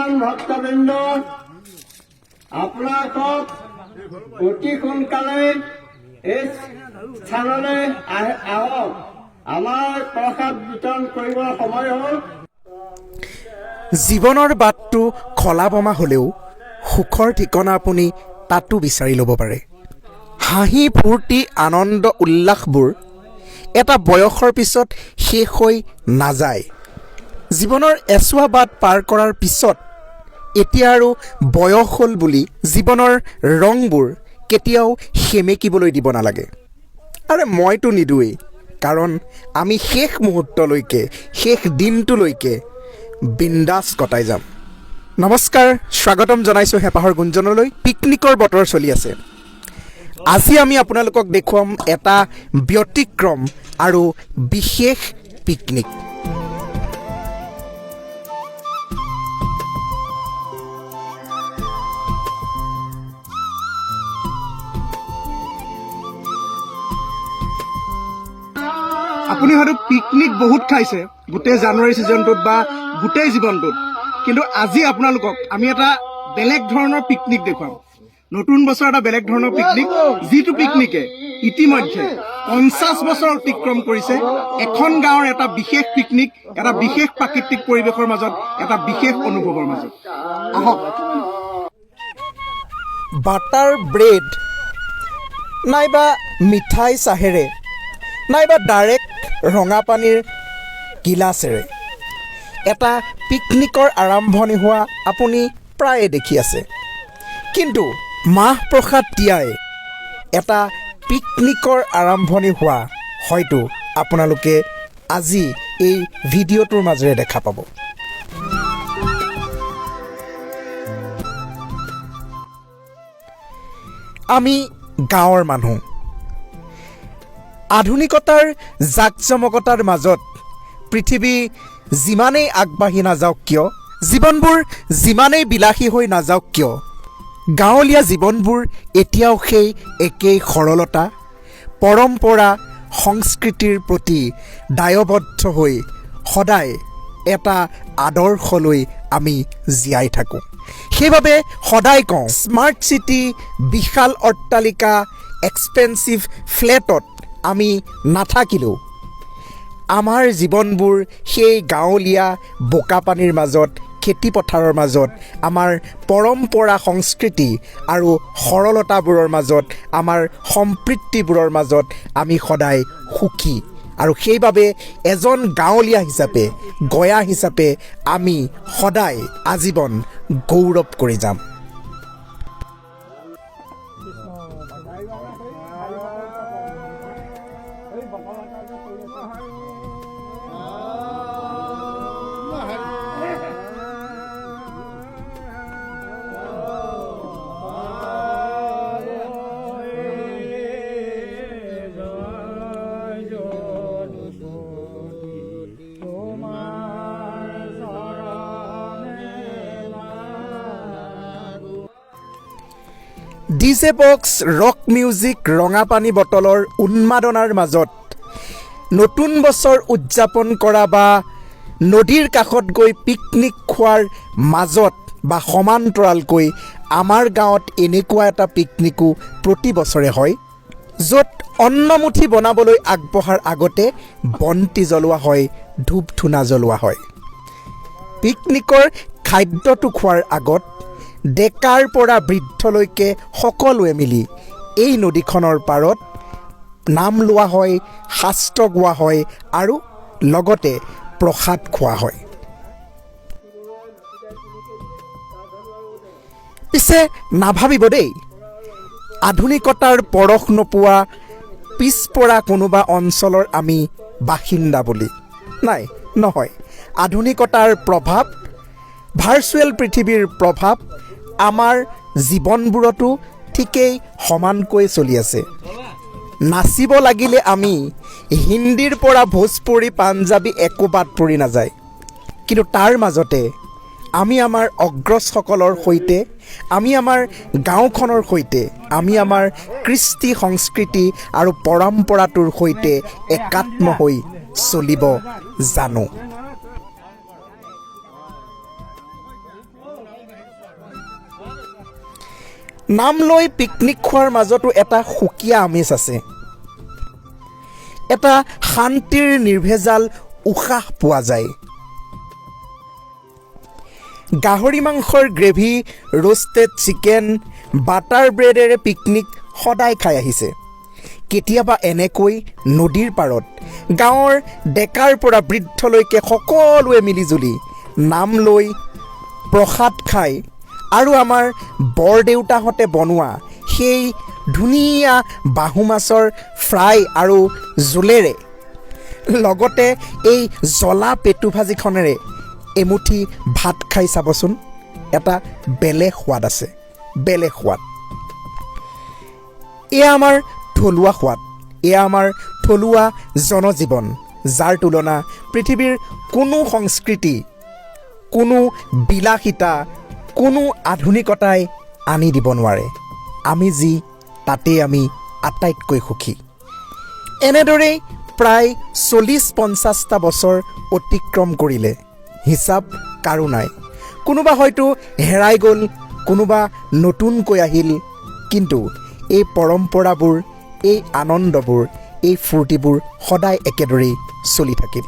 শ্ৰদ্ধাৱান ভক্তবৃন্দ, আপোনালোকক অতি সোনকালে এই স্থানলৈ আহক। আমাৰ প্ৰসাদ বিতৰণ কৰিবৰ সময় হ'ল। জীৱনৰ বাটটো খলা বমা হ'লেও সুখৰ ঠিকনা আপুনি তাতো বিচাৰি ল'ব পাৰে। হাঁহি ফূৰ্তি আনন্দ উল্লাসবোৰ এটা বয়সৰ পিছত শেষ হৈ নাযায়। জীৱনৰ এছোৱা বাট পাৰ কৰাৰ পিছত এতিয়া আৰু বয়স হ'ল বুলি জীৱনৰ ৰংবোৰ কেতিয়াও সেমেকিবলৈ দিব নালাগে। আৰে মইতো নিদোৱেই, কাৰণ আমি শেষ মুহূৰ্তলৈকে, শেষ দিনটোলৈকে বিন্দাছ কটাই যাম। নমস্কাৰ, স্বাগতম জনাইছোঁ হেঁপাহৰ গুঞ্জনলৈ। পিকনিকৰ বতৰ চলি আছে। আজি আমি আপোনালোকক দেখুৱাম এটা ব্যতিক্ৰম আৰু বিশেষ পিকনিক। আপুনি হয়তো পিকনিক বহুত খাইছে গোটেই জানুৱাৰী ছিজনটোত বা গোটেই জীৱনটোত, কিন্তু আজি আপোনালোকক আমি এটা বেলেগ ধৰণৰ পিকনিক দেখুৱাম। নতুন বছৰ এটা বেলেগ ধৰণৰ পিকনিক, যিটো পিকনিকে ইতিমধ্যে 50 বছৰ অতিক্ৰম কৰিছে। এখন গাঁৱৰ এটা বিশেষ পিকনিক, এটা বিশেষ প্ৰাকৃতিক পৰিৱেশৰ মাজত, এটা বিশেষ অনুভৱৰ মাজত। আহক। বাটাৰ ব্ৰেড নাইবা মিঠাই চাহেৰে নাইবা ডাইৰেক্ট ৰঙা পানীৰ গিলাচেৰে এটা পিকনিকৰ আৰম্ভণি হোৱা আপুনি প্ৰায়ে দেখি আছে। কিন্তু মাহ প্ৰসাদ তিয়াই এটা পিকনিকৰ আৰম্ভণি হোৱা হয়তো আপোনালোকে আজি এই ভিডিঅ'টোৰ মাজেৰে দেখা পাব। আমি গাঁৱৰ মানুহ। আধুনিকতাৰ জাকজমকতাৰ মাজত পৃথিৱী যিমানেই আগবাঢ়ি নাযাওক কিয়, জীৱনবোৰ যিমানেই বিলাসী হৈ নাযাওক কিয়, গাঁৱলীয়া জীৱনবোৰ এতিয়াও সেই একেই সৰলতা, পৰম্পৰা, সংস্কৃতিৰ প্ৰতি দায়বদ্ধ হৈ সদায় এটা আদৰ্শলৈ আমি জীয়াই থাকোঁ। সেইবাবে সদায় কওঁ, স্মাৰ্ট চিটি, বিশাল অট্টালিকা, এক্সপেঞ্চিভ ফ্লেটত আমি নাথাকিলেও আমাৰ জীৱনবোৰ সেই গাঁৱলীয়া বোকা পানীৰ মাজত, খেতি পথাৰৰ মাজত, আমাৰ পৰম্পৰা, সংস্কৃতি আৰু সৰলতাবোৰৰ মাজত, আমাৰ সম্প্ৰীতিবোৰৰ মাজত আমি সদায় সুখী। আৰু সেইবাবে এজন গাঁৱলীয়া হিচাপে, গঞা হিচাপে আমি সদায় আজীৱন গৌৰৱ কৰি যাম। ডিজে বক্স, ৰক মিউজিক, ৰঙা পানী বটলৰ উন্মাদনাৰ মাজত নতুন বছৰ উদযাপন কৰা বা নদীৰ কাষত গৈ পিকনিক খোৱাৰ মাজত বা সমান্তৰালকৈ আমাৰ গাঁৱত এনেকুৱা এটা পিকনিকো প্ৰতি বছৰে হয়, য'ত অন্নমুঠি বনাবলৈ আগবঢ়াৰ আগতে বন্তি জ্বলোৱা হয়, ধূপ ধূনা জ্বলোৱা হয়। পিকনিকৰ খাদ্যটো খোৱাৰ আগত ডেকাৰ পৰা বৃদ্ধলৈকে সকলোৱে মিলি এই নদীখনৰ পাৰত নাম লোৱা হয়, শাস্ত্ৰ গোৱা হয় আৰু লগতে প্ৰসাদ খোৱা হয়। পিছে নাভাবিব দেই, আধুনিকতাৰ পৰশ নোপোৱা পিছপৰা কোনোবা অঞ্চলৰ আমি বাসিন্দা বুলি। নাই, নহয়। আধুনিকতাৰ প্ৰভাৱ, ভাৰ্চুৱেল পৃথিৱীৰ প্ৰভাৱ আমাৰ জীৱনবোৰতো ঠিকেই সমানকৈ চলি আছে। নাচিব লাগিলে আমি হিন্দীৰ পৰা ভোজপুৰী, পাঞ্জাবী একো বাদ পৰি নাযায়। কিন্তু তাৰ মাজতে আমি আমাৰ অগ্ৰজসকলৰ সৈতে, আমি আমাৰ গাঁওখনৰ সৈতে, আমি আমাৰ কৃষ্টি সংস্কৃতি আৰু পৰম্পৰাটোৰ সৈতে একাত্ম হৈ চলিব জানো। নাম লৈ পিকনিক খোৱাৰ মাজতো এটা সুকীয়া আমেজ আছে, এটা শান্তিৰ নিৰ্ভেজাল উশাহ পোৱা যায়। গাহৰি মাংসৰ গ্ৰেভি, ৰোষ্টেড চিকেন, বাটাৰ ব্ৰেডেৰে পিকনিক সদায় খাই আহিছে। কেতিয়াবা এনেকৈ নদীৰ পাৰত গাঁৱৰ ডেকাৰ পৰা বৃদ্ধলৈকে সকলোৱে মিলিজুলি নাম লৈ প্ৰসাদ খাই আৰু আমাৰ বৰদেউতাহঁতে বনোৱা সেই ধুনীয়া বাহু মাছৰ ফ্ৰাই আৰু জোলেৰে লগতে এই জ্বলা পেটু ভাজিখনেৰে এমুঠি ভাত খাই চাবচোন, এটা বেলেগ সোৱাদ আছে, বেলেগ সোৱাদ। এয়া আমাৰ থলুৱা সোৱাদ, এয়া আমাৰ থলুৱা জনজীৱন, যাৰ তুলনা পৃথিৱীৰ কোনো সংস্কৃতি, কোনো বিলাসিতা, কোনো আধুনিকতাই আনি দিব নোৱাৰে। আমি যি তাতেই আমি আটাইতকৈ সুখী। এনেদৰেই প্ৰায় 40-50টা বছৰ অতিক্ৰম কৰিলে, হিচাপ কাৰো নাই। কোনোবা হয়তো হেৰাই গ'ল, কোনোবা নতুনকৈ আহিল, কিন্তু এই পৰম্পৰাবোৰ, এই আনন্দবোৰ, এই ফূৰ্তিবোৰ সদায় একেদৰেই চলি থাকিল।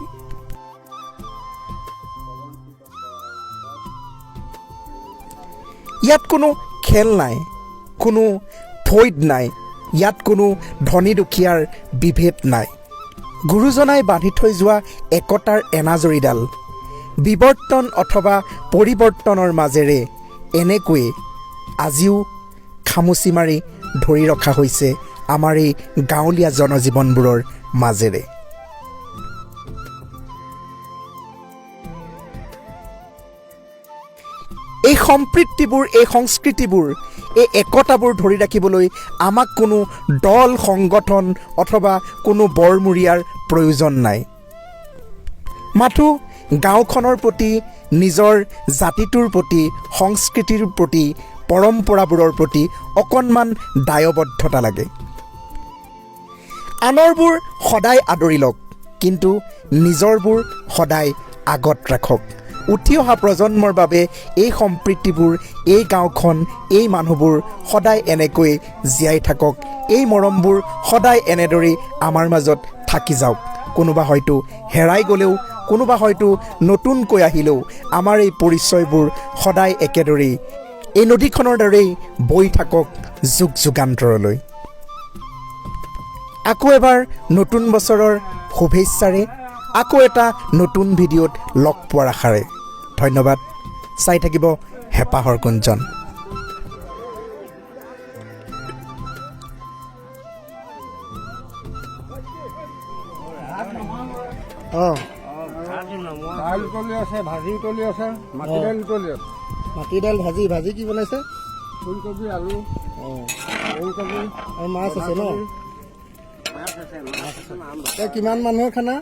ইয়াত কোনো খেল নাই, কোনো থৈদ নাই, ইয়াত কোনো ধনী দুখীয়াৰ বিভেদ নাই। গুৰুজনাই বান্ধি থৈ যোৱা একতাৰ এনাজৰীডাল বিৱৰ্তন অথবা পৰিৱৰ্তনৰ মাজেৰে এনেকৈয়ে আজিও খামুচি মাৰি ধৰি ৰখা হৈছে আমাৰ এই গাঁৱলীয়া জনজীৱনবোৰৰ মাজেৰে। এই সম্প্ৰীতিবোৰ, এই সংস্কৃতিবোৰ, এই একতাবোৰ ধৰি ৰাখিবলৈ আমাক কোনো দল সংগঠন অথবা কোনো বৰমূৰীয়াৰ প্ৰয়োজন নাই। মাথো গাঁওখনৰ প্ৰতি, নিজৰ জাতিটোৰ প্ৰতি, সংস্কৃতিৰ প্ৰতি, পৰম্পৰাবোৰৰ প্ৰতি অকণমান দায়বদ্ধতা লাগে। আনৰবোৰ সদায় আদৰি লওক, কিন্তু নিজৰবোৰ সদায় আগত ৰাখক। উঠি অহা প্ৰজন্মৰ বাবে এই সম্প্ৰীতিবোৰ, এই গাঁওখন, এই মানুহবোৰ সদায় এনেকৈ জীয়াই থাকক। এই মৰমবোৰ সদায় এনেদৰেই আমাৰ মাজত থাকি যাওক। কোনোবা হয়তো হেৰাই গ'লেও, কোনোবা হয়তো নতুনকৈ আহিলেও আমাৰ এই পৰিচয়বোৰ সদায় একেদৰেই এই নদীখনৰ দৰেই বৈ থাকক যুগ যুগান্তৰলৈ। আকৌ এবাৰ নতুন বছৰৰ শুভেচ্ছাৰে আকৌ এটা নতুন ভিডিঅ'ত লগ পোৱাৰ আশাৰে ধন্যবাদ। চাই থাকিব হেঁপাহৰ গুঞ্জন। দাইল উতলি আছে, ভাজি উতলি আছে, মাটি দাইল উতলি আছে। মাটি দাইল ভাজি, ভাজি কি বনাইছে? ফুলকবি, আলু, ওলকবি আৰু মাছ আছে ন? কিমান মানুহৰ খানা?